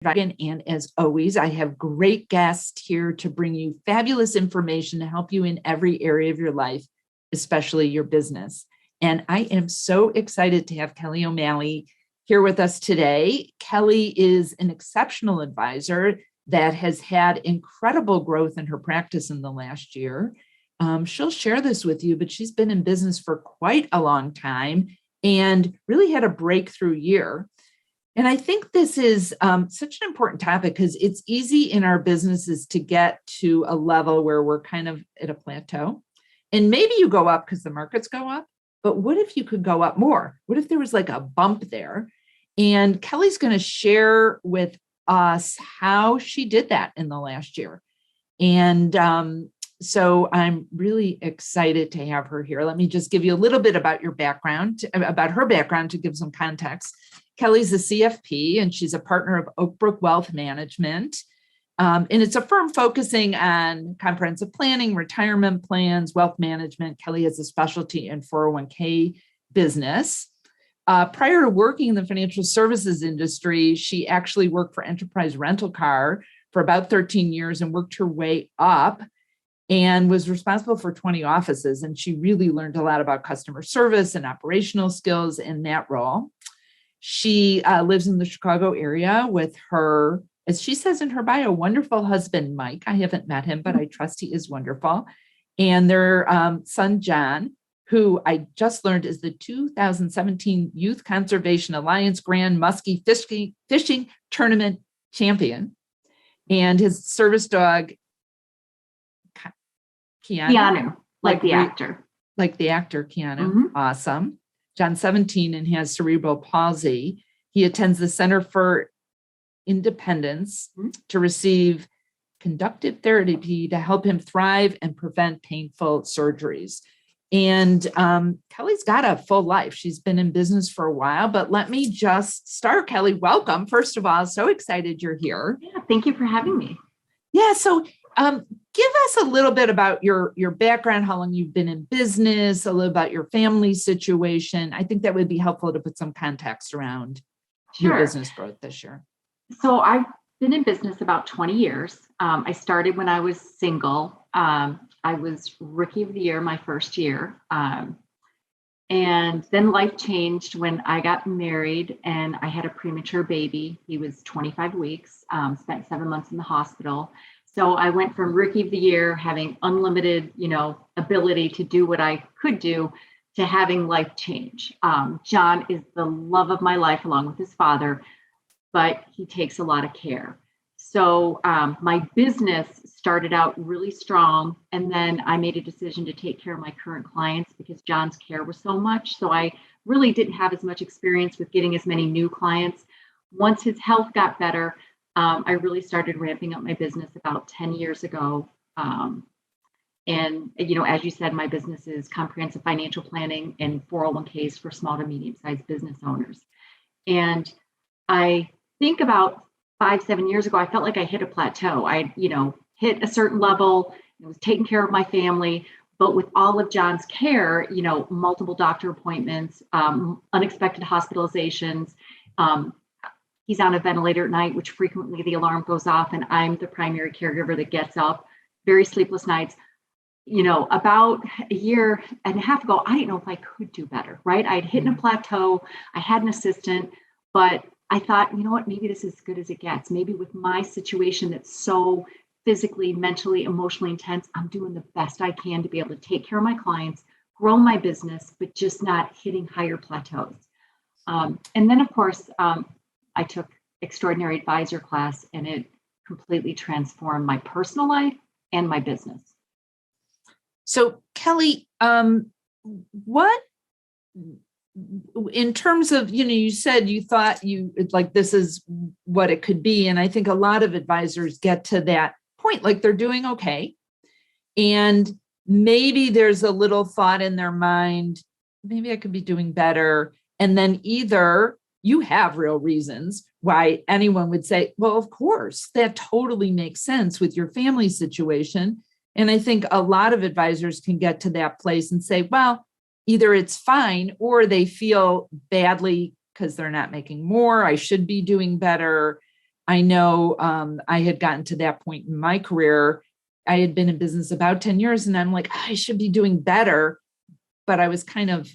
And as always, I have great guests here to bring you fabulous information to help you in every area of your life, especially your business. And I am so excited to have Kelly O'Malley here with us today. Kelly is an exceptional advisor that has had incredible growth in her practice in the last year. She'll share this with you, but she's been in business for quite a long time and really had a breakthrough year. And I think this is such an important topic because it's easy in our businesses to get to a level where we're kind of at a plateau. And maybe you go up because the markets go up, but what if you could go up more? What if there was like a bump there? And Kelly's going to share with us how she did that in the last year. And so I'm really excited to have her here. Let me just give you a little bit about her background to give some context. Kelly's a CFP and she's a partner of Oakbrook Wealth Management. And it's a firm focusing on comprehensive planning, retirement plans, wealth management. Kelly has a specialty in 401k business. Prior to working in the financial services industry, she actually worked for Enterprise Rental Car for about 13 years and worked her way up and was responsible for 20 offices. And she really learned a lot about customer service and operational skills in that role. She lives in the Chicago area with her, as she says in her bio, wonderful husband, Mike. I haven't met him, but I trust he is wonderful. And their son, John, who I just learned is the 2017 Youth Conservation Alliance Grand Muskie Fishing Tournament champion. And his service dog, Keanu, like the actor. Like the actor, Keanu. Awesome. John's 17 and has cerebral palsy. He attends the Center for Independence to receive conductive therapy to help him thrive and prevent painful surgeries. And Kelly's got a full life. She's been in business for a while, but let me just start. Kelly, welcome. First of all, so excited you're here. Yeah, thank you for having me. Yeah, so give us a little bit about your background, how long you've been in business, a little about your family situation. I think that would be helpful to put some context around your business growth this year. So I've been in business about 20 years. I started when I was single. I was Rookie of the Year my first year. And then life changed when I got married and I had a premature baby. He was 25 weeks, spent 7 months in the hospital. So I went from Rookie of the Year, having unlimited, ability to do what I could do, to having life change. John is the love of my life along with his father, but he takes a lot of care. So my business started out really strong, and then I made a decision to take care of my current clients because John's care was so much. So I really didn't have as much experience with getting as many new clients. Once his health got better, I really started ramping up my business about 10 years ago. And, as you said, my business is comprehensive financial planning and 401ks for small to medium-sized business owners. And I think about 5-7 years ago, I felt like I hit a plateau. I, hit a certain level. I was taking care of my family, but with all of John's care, multiple doctor appointments, unexpected hospitalizations. He's on a ventilator at night, which frequently the alarm goes off, and I'm the primary caregiver that gets up. Very sleepless nights. About a year and a half ago, I didn't know if I could do better, right? I'd hit a plateau. I had an assistant, but I thought, you know what, maybe this is as good as it gets. Maybe with my situation that's so physically, mentally, emotionally intense, I'm doing the best I can to be able to take care of my clients, grow my business, but just not hitting higher plateaus. And then, of course, I took Extraordinary Advisor class, and it completely transformed my personal life and my business. So, Kelly, what, in terms of, you said you thought this is what it could be. And I think a lot of advisors get to that point, like they're doing okay. And maybe there's a little thought in their mind, maybe I could be doing better. And then either you have real reasons why anyone would say, well, of course, that totally makes sense with your family situation. And I think a lot of advisors can get to that place and say, well, either it's fine or they feel badly because they're not making more. I should be doing better. I know I had gotten to that point in my career. I had been in business about 10 years and I'm like, I should be doing better. But I was kind of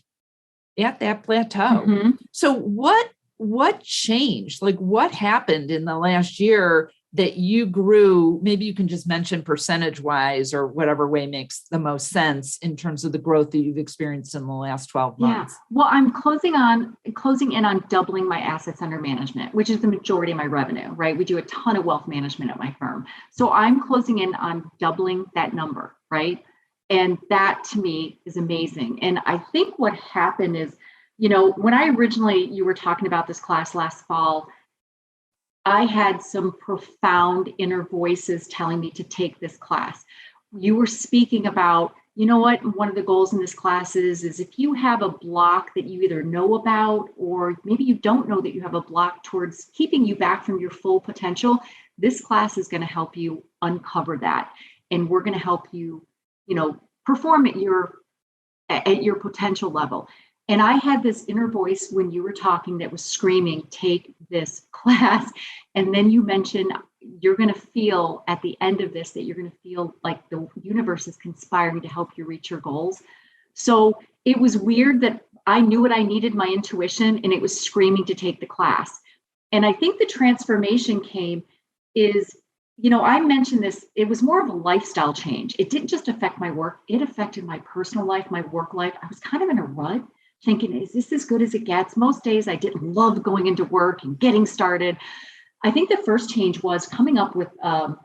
at that plateau. Mm-hmm. So what changed? Like what happened in the last year that you grew? Maybe you can just mention percentage wise or whatever way makes the most sense in terms of the growth that you've experienced in the last 12 months. Yeah. Well, I'm closing in on doubling my assets under management, which is the majority of my revenue, right? We do a ton of wealth management at my firm. So I'm closing in on doubling that number, right? And that to me is amazing. And I think what happened is, when you were talking about this class last fall, I had some profound inner voices telling me to take this class. You were speaking about, you know what, one of the goals in this class is if you have a block that you either know about, or maybe you don't know that you have a block towards keeping you back from your full potential, this class is going to help you uncover that. And we're going to help you, perform at your potential level. And I had this inner voice when you were talking that was screaming, take this class. And then you mentioned you're going to feel at the end of this that you're going to feel like the universe is conspiring to help you reach your goals. So it was weird that I knew what I needed, my intuition, and it was screaming to take the class. And I think the transformation I mentioned this, it was more of a lifestyle change. It didn't just affect my work, it affected my personal life, my work life. I was kind of in a rut thinking, is this as good as it gets? Most days I didn't love going into work and getting started. I think the first change was coming up with a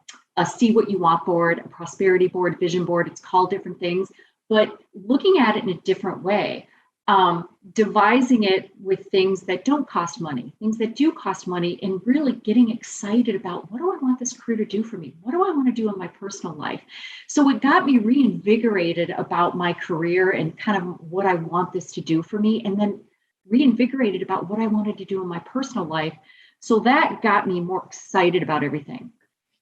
see what you want board, a prosperity board, vision board. It's called different things, but looking at it in a different way, devising it with things that don't cost money, things that do cost money, and really getting excited about what do I want this career to do for me? What do I want to do in my personal life? So it got me reinvigorated about my career and kind of what I want this to do for me, and then reinvigorated about what I wanted to do in my personal life. So that got me more excited about everything.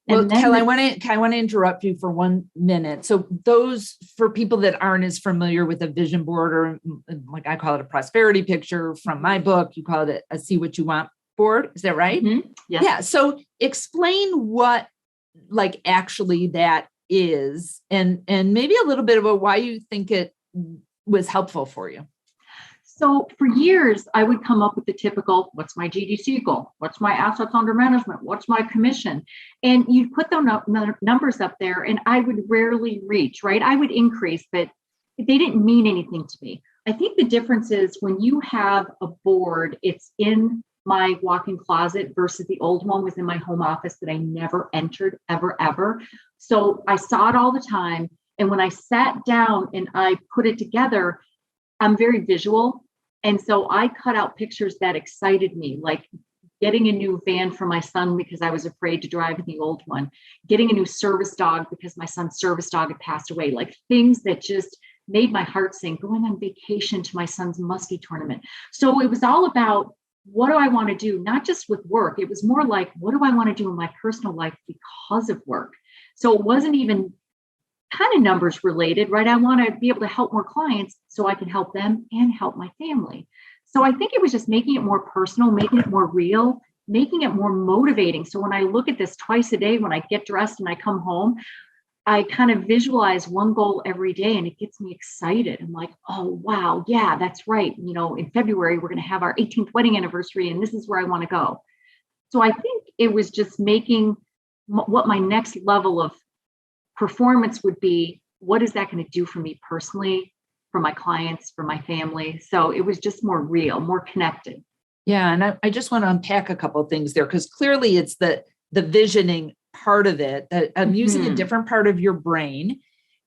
Well, Kelly, I want to interrupt you for 1 minute. So those, for people that aren't as familiar with a vision board, or like I call it a prosperity picture from my book, you call it a see what you want board. Is that right? Mm-hmm. Yes. Yeah. So explain what like actually that is, and maybe a little bit about why you think it was helpful for you. So for years, I would come up with the typical, what's my GDC goal? What's my assets under management? What's my commission? And you'd put those numbers up there and I would rarely reach, right? I would increase, but they didn't mean anything to me. I think the difference is when you have a board, it's in my walk-in closet versus the old one was in my home office that I never entered ever. So I saw it all the time. And when I sat down and I put it together, I'm very visual. And so I cut out pictures that excited me, like getting a new van for my son because I was afraid to drive in the old one, getting a new service dog because my son's service dog had passed away, like things that just made my heart sing, going on vacation to my son's muskie tournament. So it was all about, what do I want to do? Not just with work. It was more like, what do I want to do in my personal life because of work? So it wasn't even kind of numbers related, right? I want to be able to help more clients so I can help them and help my family. So I think it was just making it more personal, making it more real, making it more motivating. So when I look at this twice a day, when I get dressed and I come home, I kind of visualize one goal every day and it gets me excited. I'm like, oh, wow. Yeah, that's right. In February, we're going to have our 18th wedding anniversary and this is where I want to go. So I think it was just making what my next level of performance would be, what is that going to do for me personally, for my clients, for my family? So it was just more real, more connected. Yeah. And I just want to unpack a couple of things there, because clearly it's the visioning part of it that I'm using a different part of your brain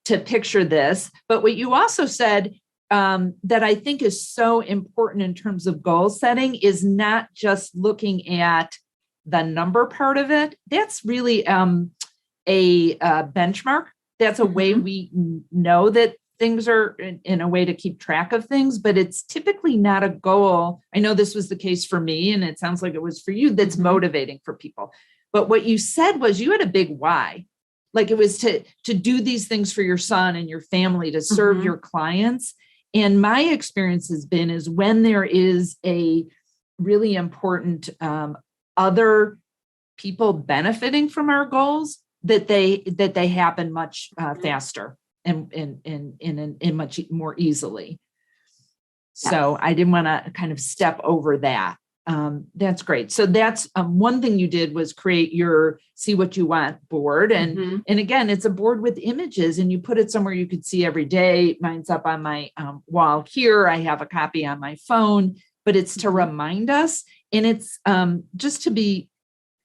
to picture this. But what you also said that I think is so important in terms of goal setting is not just looking at the number part of it. That's really a benchmark. That's a way we know that things are in a way to keep track of things, but it's typically not a goal. I know this was the case for me, and it sounds like it was for you, that's motivating for people. But what you said was you had a big why. Like it was to do these things for your son and your family, to serve your clients. And my experience has been is when there is a really important other people benefiting from our goals, that they happen much faster and much more easily. So I didn't want to kind of step over that. That's great. So that's one thing you did was create your see what you want board. And again, it's a board with images, and you put it somewhere you could see every day. Mine's up on my wall here. I have a copy on my phone, but it's to remind us. And it's just to be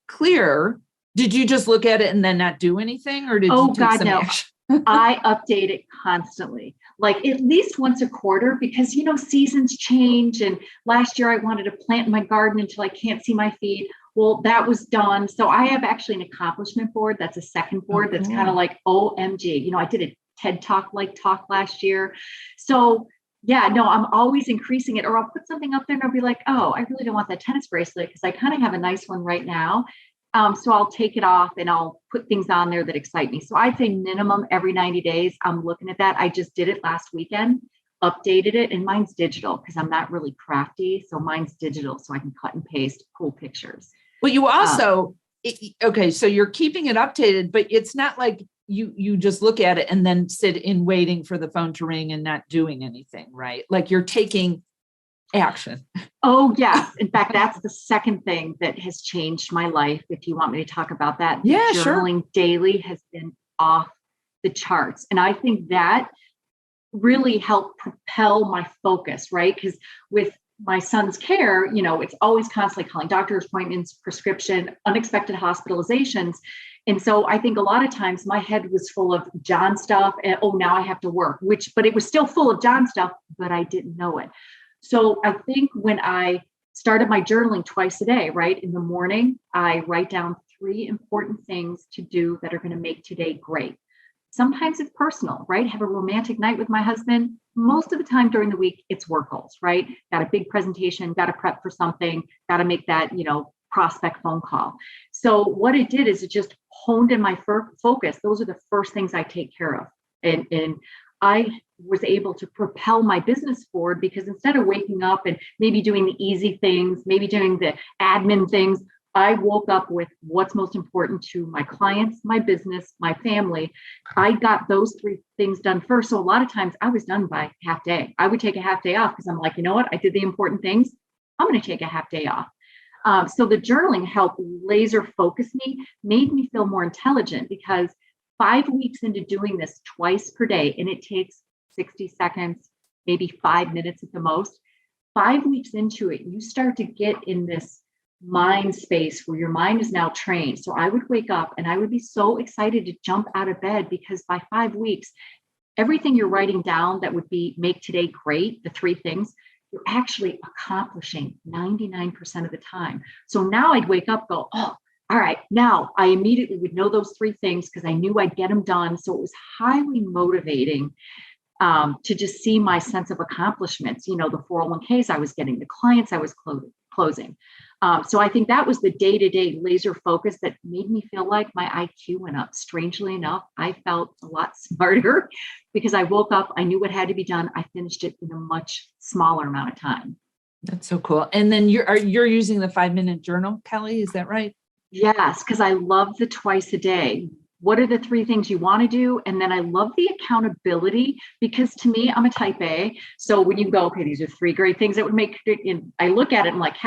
clear. Did you just look at it and then not do anything, or did you take some action? I update it constantly, like at least once a quarter, because, seasons change. And last year I wanted to plant my garden until I can't see my feet. Well, that was done. So I have actually an accomplishment board. That's a second board. That's kind of like, OMG, I did a TED talk last year. So yeah, no, I'm always increasing it, or I'll put something up there and I'll be like, oh, I really don't want that tennis bracelet because I kind of have a nice one right now. So I'll take it off and I'll put things on there that excite me. So I'd say minimum every 90 days, I'm looking at that. I just did it last weekend, updated it, and mine's digital because I'm not really crafty. So mine's digital, so I can cut and paste cool pictures. Well, you also, okay, so you're keeping it updated, but it's not like you just look at it and then sit in waiting for the phone to ring and not doing anything, right? Like you're taking action. Oh, yes. In fact, that's the second thing that has changed my life. If you want me to talk about that, yeah, journaling daily has been off the charts. And I think that really helped propel my focus, right? Because with my son's care, it's always constantly calling doctor's appointments, prescription, unexpected hospitalizations. And so I think a lot of times my head was full of John stuff and, now I have to work, but it was still full of John stuff, but I didn't know it. So I think when I started my journaling twice a day, right? In the morning, I write down 3 important things to do that are going to make today great. Sometimes it's personal, right? Have a romantic night with my husband. Most of the time during the week, it's work goals, right? Got a big presentation, got to prep for something, got to make that, prospect phone call. So what it did is it just honed in my focus. Those are the first things I take care of. And I was able to propel my business forward because instead of waking up and maybe doing the easy things, maybe doing the admin things, I woke up with what's most important to my clients, my business, my family. I got those 3 things done first. So a lot of times I was done by half day. I would take a half day off because I'm like, you know what? I did the important things. I'm going to take a half day off. So the journaling helped laser focus me, made me feel more intelligent because 5 weeks into doing this twice per day, and it takes 60 seconds, maybe 5 minutes at the most. 5 weeks into it, you start to get in this mind space where your mind is now trained. So I would wake up and I would be so excited to jump out of bed because by 5 weeks, everything you're writing down that would be make today great, the 3 things, you're actually accomplishing 99% of the time. So now I'd wake up, go, oh, all right, now I immediately would know those 3 things because I knew I'd get them done. So it was highly motivating to just see my sense of accomplishments, the 401ks I was getting, the clients I was closing. So I think that was the day-to-day laser focus that made me feel like my IQ went up. Strangely enough, I felt a lot smarter because I woke up, I knew what had to be done. I finished it in a much smaller amount of time. That's so cool. And then you're using the 5-minute journal, Kelly, is that right? Yes, because I love the twice a day. What are the 3 things you want to do? And then I love the accountability because to me, I'm a type A. So when you go, okay, these are 3 great things that would make it, and I look at it and I'm like,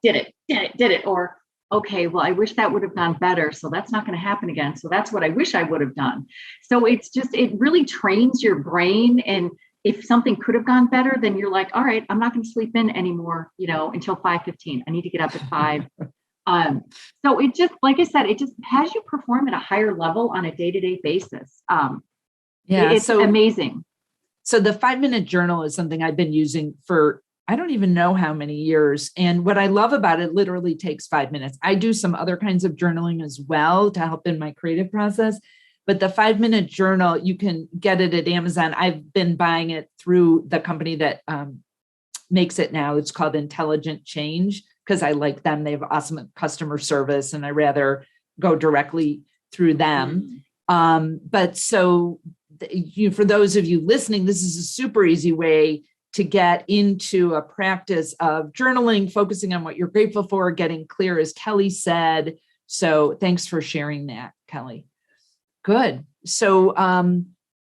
did it. Or, okay, well, I wish that would have gone better. So that's not going to happen again. So that's what I wish I would have done. So it really trains your brain. And if something could have gone better, then you're like, all right, I'm not going to sleep in anymore, until 5:15. I need to get up at 5. So it just, like I said, it just has you perform at a higher level on a day-to-day basis. It's amazing. So the 5-minute journal is something I've been using for, I don't even know how many years. And what I love about it literally takes 5 minutes. I do some other kinds of journaling as well to help in my creative process. But the 5-minute journal, you can get it at Amazon. I've been buying it through the company that makes it now. It's called Intelligent Change, because I like them. They have awesome customer service and I rather go directly through them. But so for those of you listening, this is a super easy way to get into a practice of journaling, focusing on what you're grateful for, getting clear, as Kelly said, So thanks for sharing that, Kelly. Good. So,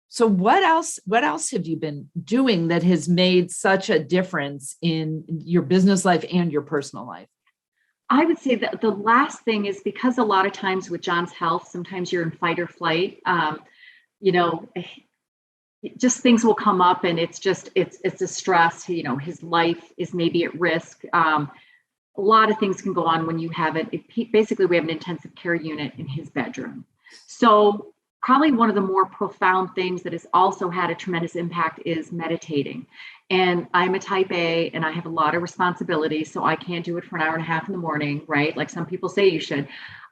so what else have you been doing that has made such a difference in your business life and your personal life? I would say that the last thing is, because a lot of times with John's health, sometimes you're in fight or flight. You know, just things will come up, and it's a stress. You know, his life is maybe at risk. A lot of things can go on when you have it. Basically, we have an intensive care unit in his bedroom. So probably one of the more profound things that has also had a tremendous impact is meditating. And I'm a type A, and I have a lot of responsibilities, so I can't do it for an hour and a half in the morning, right? Like some people say you should.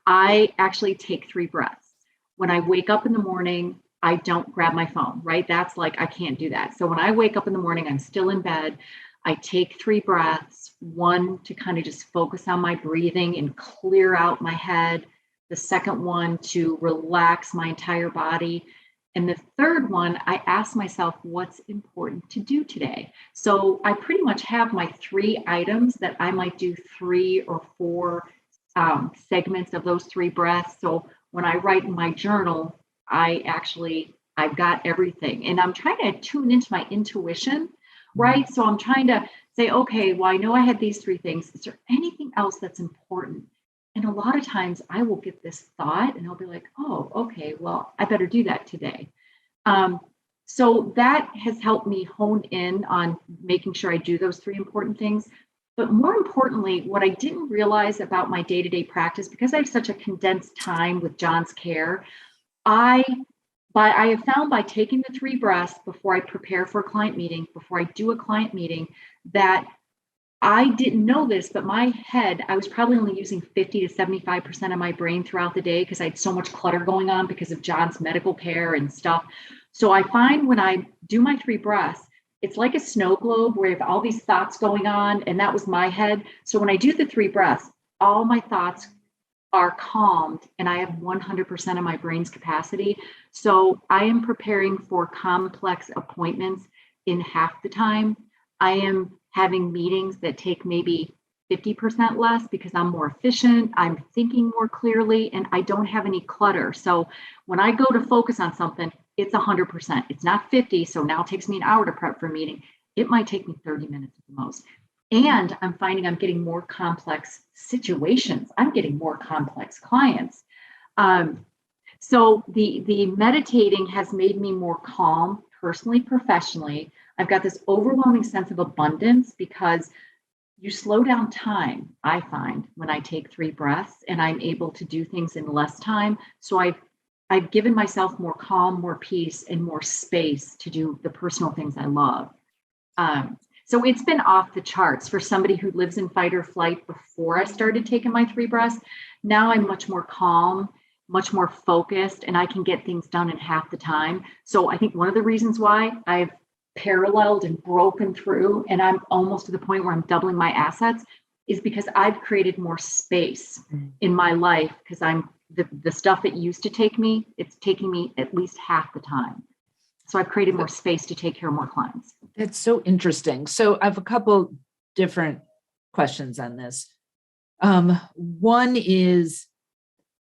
I actually take 3 breaths. When I wake up in the morning, I don't grab my phone, right? That's like, I can't do that. So when I wake up in the morning, I'm still in bed. I take 3 breaths, one to kind of just focus on my breathing and clear out my head. The second one to relax my entire body. And the third one, I ask myself, what's important to do today? So I pretty much have my 3 items that I might do 3 or 4 segments of those 3 breaths. So when I write in my journal, I've got everything. And I'm trying to tune into my intuition, right? So I'm trying to say, okay, well, I know I had these 3 things. Is there anything else that's important? And a lot of times I will get this thought and I'll be like, oh, okay, well, I better do that today. So that has helped me hone in on making sure I do those 3 important things. But more importantly, what I didn't realize about my day-to-day practice, because I have such a condensed time with John's care, I have found by taking the 3 breaths before I prepare for a client meeting, before I do a client meeting, that I didn't know this, but my head, I was probably only using 50 to 75% of my brain throughout the day because I had so much clutter going on because of John's medical care and stuff. So I find when I do my 3 breaths, it's like a snow globe where I have all these thoughts going on, and that was my head. So when I do the 3 breaths, all my thoughts are calmed and I have 100% of my brain's capacity. So I am preparing for complex appointments in half the time. I am having meetings that take maybe 50% less because I'm more efficient, I'm thinking more clearly, and I don't have any clutter. So when I go to focus on something, it's 100%. It's not 50, so now it takes me an hour to prep for a meeting. It might take me 30 minutes at the most. And I'm finding I'm getting more complex situations. I'm getting more complex clients. So the meditating has made me more calm personally, professionally. I've got this overwhelming sense of abundance because you slow down time, I find, when I take 3 breaths, and I'm able to do things in less time. So I've given myself more calm, more peace, and more space to do the personal things I love. So it's been off the charts for somebody who lives in fight or flight before I started taking my 3 breaths. Now I'm much more calm, much more focused, and I can get things done in half the time. So I think one of the reasons why I've paralleled and broken through, and I'm almost to the point where I'm doubling my assets, is because I've created more space in my life, because I'm the stuff it used to take me, it's taking me at least half the time. So I've created more space to take care of more clients. That's so interesting. So I have a couple different questions on this. One is,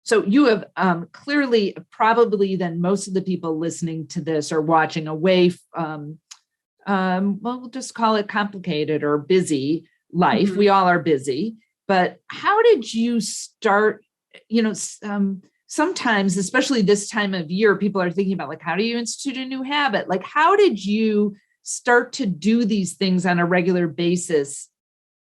so you have clearly, probably then most of the people listening to this are watching away from, well, we'll just call it complicated or busy life. Mm-hmm. We all are busy, but how did you start, sometimes, especially this time of year, people are thinking about like, how do you institute a new habit? Like, how did you start to do these things on a regular basis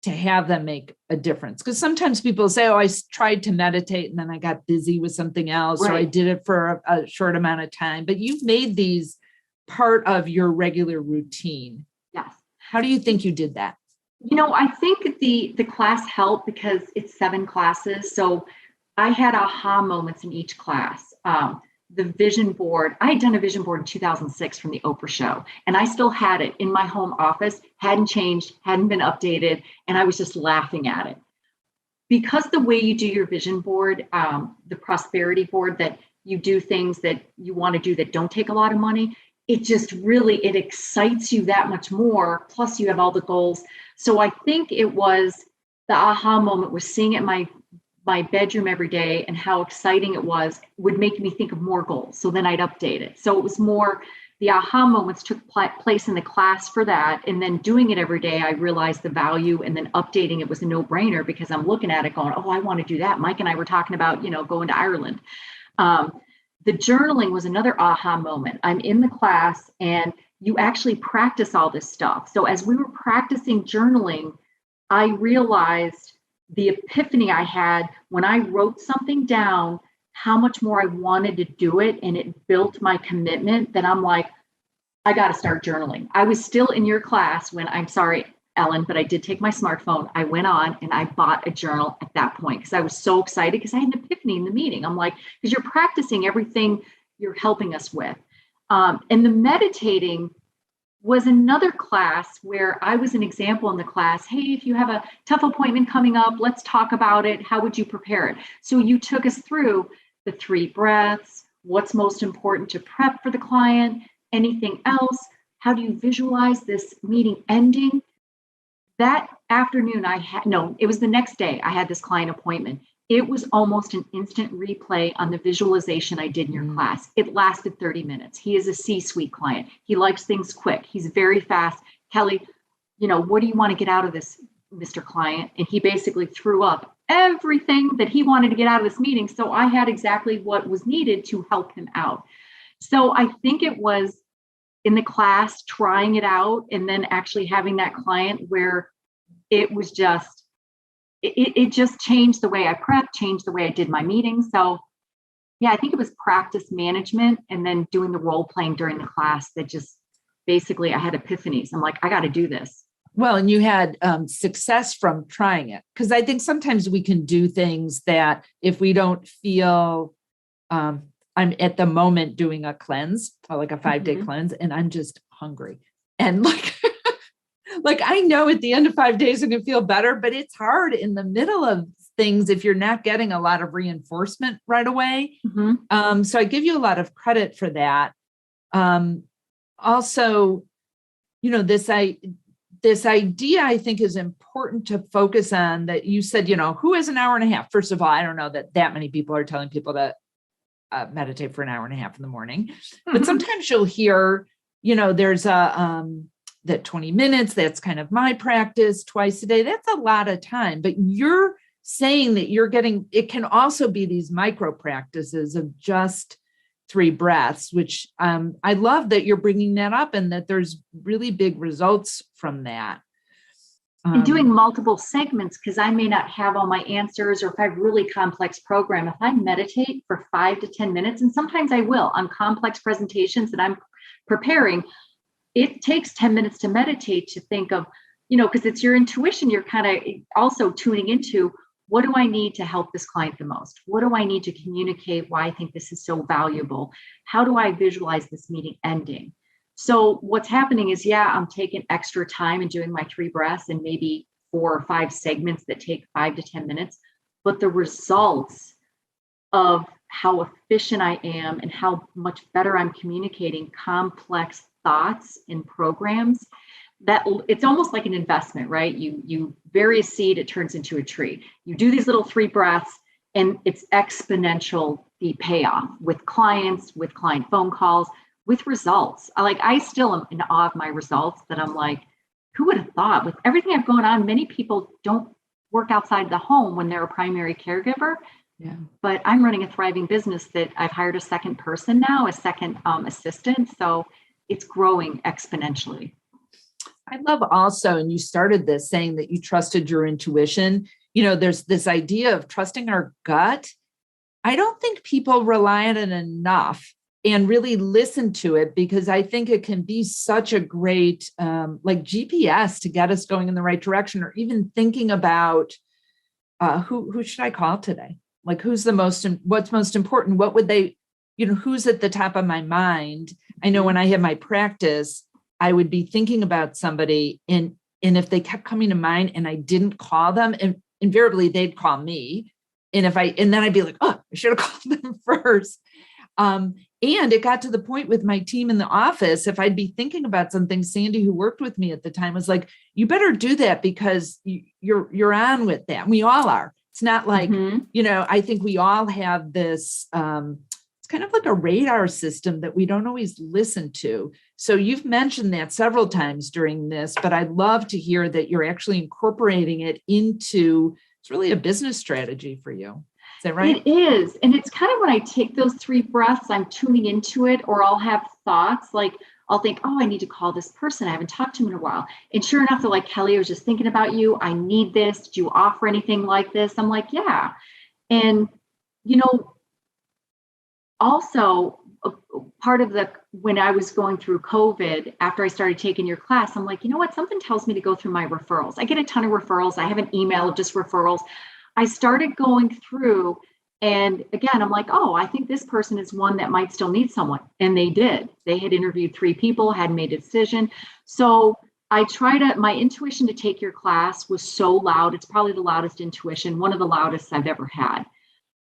to have them make a difference? Because sometimes people say, oh, I tried to meditate and then I got busy with something else, right, or I did it for a short amount of time, but you've made these part of your regular routine. Yes. How do you think you did that? I think the class helped because it's 7 classes. So I had aha moments in each class. The vision board, I had done a vision board in 2006 from the Oprah show, and I still had it in my home office, hadn't changed, hadn't been updated, and I was just laughing at it. Because the way you do your vision board, the prosperity board, that you do things that you want to do that don't take a lot of money, it just really, it excites you that much more. Plus you have all the goals. So I think it was the aha moment was seeing it in my my bedroom every day and how exciting it was would make me think of more goals. So then I'd update it. So it was more, the aha moments took place in the class for that. And then doing it every day, I realized the value, and then updating it was a no-brainer because I'm looking at it going, oh, I want to do that. Mike and I were talking about, going to Ireland. The journaling was another aha moment. I'm in the class and you actually practice all this stuff. So as we were practicing journaling, I realized the epiphany I had when I wrote something down, how much more I wanted to do it. And it built my commitment that I'm like, I got to start journaling. I was still in your class when, I'm sorry, Ellen, but I did take my smartphone. I went on and I bought a journal at that point because I was so excited because I had an epiphany in the meeting. I'm like, because you're practicing everything you're helping us with. And the meditating was another class where I was an example in the class. Hey, if you have a tough appointment coming up, let's talk about it. How would you prepare it? So you took us through the 3 breaths, what's most important to prep for the client, anything else, how do you visualize this meeting ending? That afternoon it was the next day I had this client appointment. It was almost an instant replay on the visualization I did in your class. It lasted 30 minutes. He is a C-suite client. He likes things quick. He's very fast. Kelly, what do you want to get out of this, Mr. Client? And he basically threw up everything that he wanted to get out of this meeting. So I had exactly what was needed to help him out. So I think it was in the class trying it out and then actually having that client where it was just, it just changed the way I prepped, changed the way I did my meetings. So yeah, I think it was practice management and then doing the role playing during the class that just basically I had epiphanies. I'm like, I got to do this. Well, and you had success from trying it, because I think sometimes we can do things that if we don't feel, I'm at the moment doing a cleanse, like a 5-day cleanse, and I'm just hungry. And like I know at the end of 5 days I'm going to feel better, but it's hard in the middle of things if you're not getting a lot of reinforcement right away. So I give you a lot of credit for that. Also, this idea I think is important to focus on, that you said, who has an hour and a half? First of all, I don't know that many people are telling people to meditate for an hour and a half in the morning, but sometimes you'll hear, there's that 20 minutes, that's kind of my practice twice a day. That's a lot of time, but you're saying that it can also be these micro practices of just 3 breaths, which I love that you're bringing that up and that there's really big results from that. And doing multiple segments, because I may not have all my answers, or if I have really complex program, if I meditate for 5 to 10 minutes, and sometimes I will on complex presentations that I'm preparing, it takes 10 minutes to meditate, to think of, because it's your intuition, you're kind of also tuning into, what do I need to help this client the most? What do I need to communicate why I think this is so valuable? How do I visualize this meeting ending? So what's happening is, I'm taking extra time and doing my 3 breaths and maybe 4 or 5 segments that take 5 to 10 minutes, but the results of how efficient I am and how much better I'm communicating complex thoughts and programs, that it's almost like an investment, right? You bury a seed, it turns into a tree. You do these little 3 breaths and it's exponential, the payoff with clients, with client phone calls, with results. I still am in awe of my results, that I'm like, who would have thought? With everything I've going on, many people don't work outside the home when they're a primary caregiver. Yeah. But I'm running a thriving business that I've hired a second person now, a second assistant. So it's growing exponentially. I love also, and you started this saying that you trusted your intuition. There's this idea of trusting our gut. I don't think people rely on it enough and really listen to it, because I think it can be such a great like GPS to get us going in the right direction, or even thinking about who should I call today? Like what's most important? What would they, who's at the top of my mind? I know when I had my practice, I would be thinking about somebody, and if they kept coming to mind and I didn't call them, and invariably they'd call me. And then I'd be like, oh, I should have called them first. And it got to the point with my team in the office, if I'd be thinking about something, Sandy, who worked with me at the time, was like, you better do that because you're on with that. We all are. It's not like, Mhm. I think we all have this, it's kind of like a radar system that we don't always listen to. So you've mentioned that several times during this, but I'd love to hear that you're actually incorporating it into, it's really a business strategy for you. Is that right? It is. And it's kind of when I take those 3 breaths, I'm tuning into it, or I'll have thoughts like, I'll think, oh, I need to call this person. I haven't talked to him in a while. And sure enough, they're like, Kelly, I was just thinking about you. I need this. Did you offer anything like this? I'm like, yeah. And, you know, also part of when I was going through COVID, after I started taking your class, I'm like, you know what? Something tells me to go through my referrals. I get a ton of referrals. I have an email of just referrals. I started going through, and again, I'm like, oh, I think this person is one that might still need someone. And they did. They had interviewed 3 people, hadn't made a decision. So my intuition to take your class was so loud. It's probably the loudest intuition, one of the loudest I've ever had.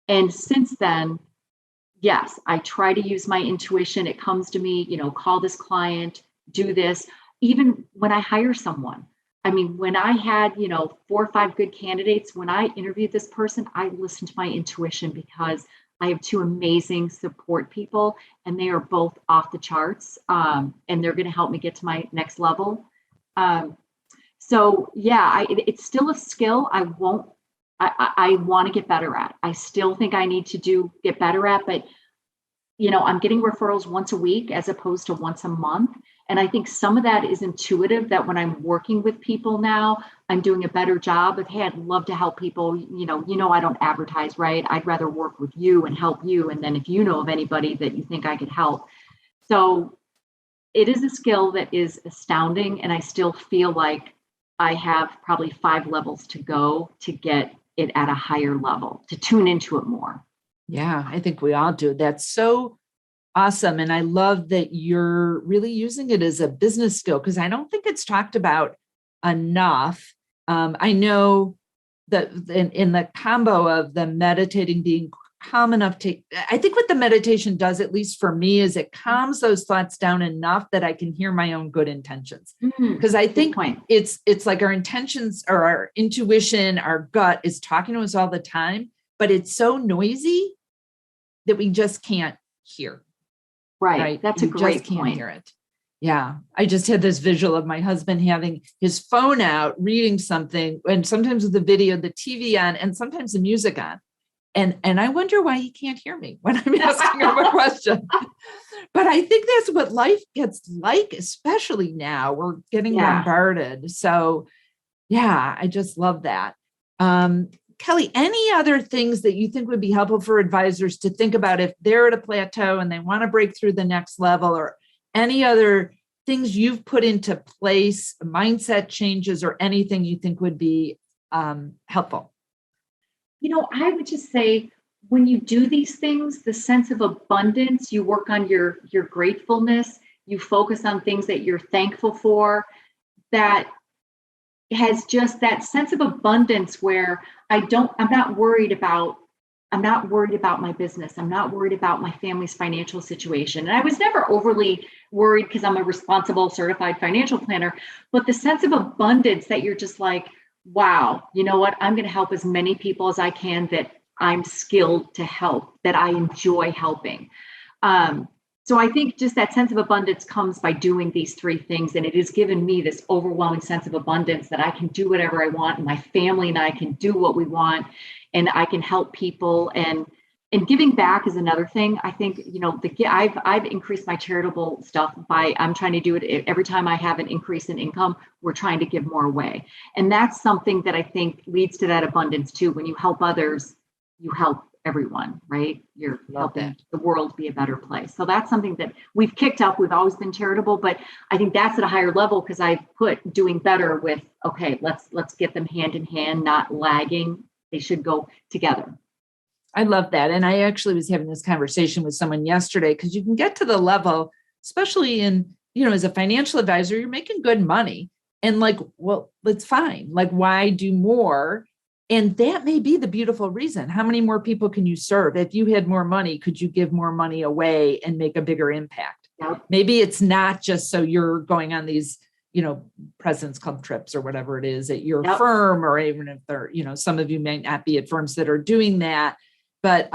And since then, yes, I try to use my intuition. It comes to me, call this client, do this. Even when I hire someone, I mean, when I had, 4 or 5 good candidates, when I interviewed this person, I listened to my intuition because I have 2 amazing support people and they are both off the charts. And they're going to help me get to my next level. So yeah, it's still a skill I want to get better at. I still think I need to get better at, but I'm getting referrals once a week as opposed to once a month. And I think some of that is intuitive, that when I'm working with people now, I'm doing a better job of, hey, I'd love to help people. I don't advertise, right? I'd rather work with you and help you. And then if you know of anybody that you think I could help. So it is a skill that is astounding. And I still feel like I have probably 5 levels to go to get it at a higher level, to tune into it more. Yeah, I think we all do. That's so awesome. And I love that you're really using it as a business skill, because I don't think it's talked about enough. I know that in the combo of the meditating being calm enough I think what the meditation does, at least for me, is it calms those thoughts down enough that I can hear my own good intentions. Because I think it's like our intentions or our intuition, our gut is talking to us all the time, but it's so noisy that we just can't hear. Right. That's a great just can't point. hear it. Yeah. I just had this visual of my husband having his phone out, reading something, and sometimes with the video, the TV on, and sometimes the music on. And I wonder why he can't hear me when I'm asking him a question. But I think that's what life gets like, especially now. We're getting bombarded. So yeah, I just love that. Kelly, any other things that you think would be helpful for advisors to think about if they're at a plateau and they want to break through the next level, or any other things you've put into place, mindset changes, or anything you think would be helpful? I would just say, when you do these things, the sense of abundance, you work on your gratefulness, you focus on things that you're thankful for, that has just that sense of abundance where I'm not worried about my business. I'm not worried about my family's financial situation. And I was never overly worried because I'm a responsible certified financial planner, but the sense of abundance that you're just like, wow, you know what? I'm going to help as many people as I can that I'm skilled to help, that I enjoy helping. So I think just that sense of abundance comes by doing these 3 things. And it has given me this overwhelming sense of abundance that I can do whatever I want. And my family and I can do what we want, and I can help people. And giving back is another thing. I think, I've increased my charitable stuff I'm trying to do it every time I have an increase in income, we're trying to give more away. And that's something that I think leads to that abundance too. When you help others, you help everyone, right? You're helping the world be a better place. So that's something that we've kicked up. We've always been charitable, but I think that's at a higher level because I put doing better with, okay, let's get them hand in hand, not lagging. They should go together. I love that. And I actually was having this conversation with someone yesterday, because you can get to the level, especially in, as a financial advisor, you're making good money. And like, well, it's fine. Like, why do more? And that may be the beautiful reason. How many more people can you serve? If you had more money, could you give more money away and make a bigger impact? Yep. Maybe it's not just so you're going on these, President's Club trips or whatever it is at your Yep. firm, or even if they're, some of you may not be at firms that are doing that. But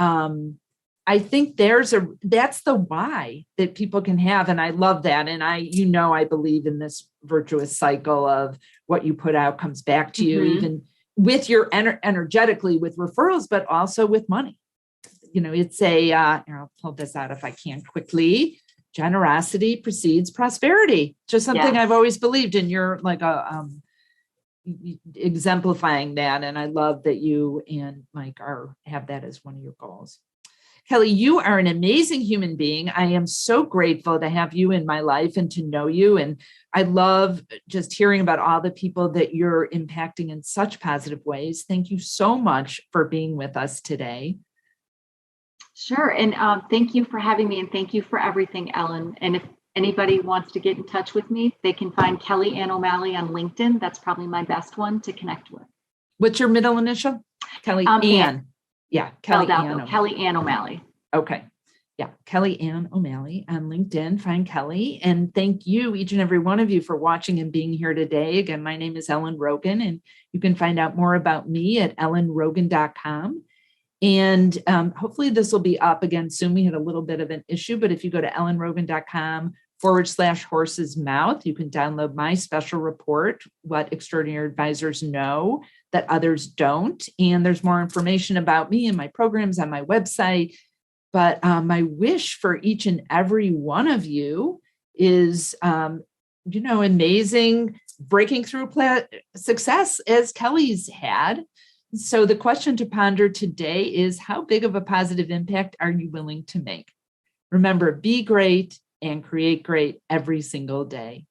I think that's the why that people can have. And I love that. And I believe in this virtuous cycle of what you put out comes back to you, even with your energetically with referrals, but also with money. It's I'll pull this out if I can quickly. Generosity precedes prosperity. Just something I've always believed in. You're like exemplifying that. And I love that you and Mike have that as one of your goals. Kelly, you are an amazing human being. I am so grateful to have you in my life and to know you. And I love just hearing about all the people that you're impacting in such positive ways. Thank you so much for being with us today. Sure. And thank you for having me. And thank you for everything, Ellen. And if anybody wants to get in touch with me, they can find Kelly Ann O'Malley on LinkedIn. That's probably my best one to connect with. What's your middle initial? Kelly Ann. Yeah, Kelly Ann O'Malley. Okay. Yeah, Kelly Ann O'Malley on LinkedIn. Find Kelly. And thank you, each and every one of you, for watching and being here today. Again, my name is Ellen Rogan, and you can find out more about me at ellenrogan.com. And hopefully this will be up again soon. We had a little bit of an issue, but if you go to ellenrogan.com/horse's mouth, you can download my special report, What Extraordinary Advisors Know That Others Don't. And there's more information about me and my programs on my website. But my wish for each and every one of you is, amazing breaking through success as Kelly's had. So the question to ponder today is, how big of a positive impact are you willing to make? Remember, be great and create great every single day.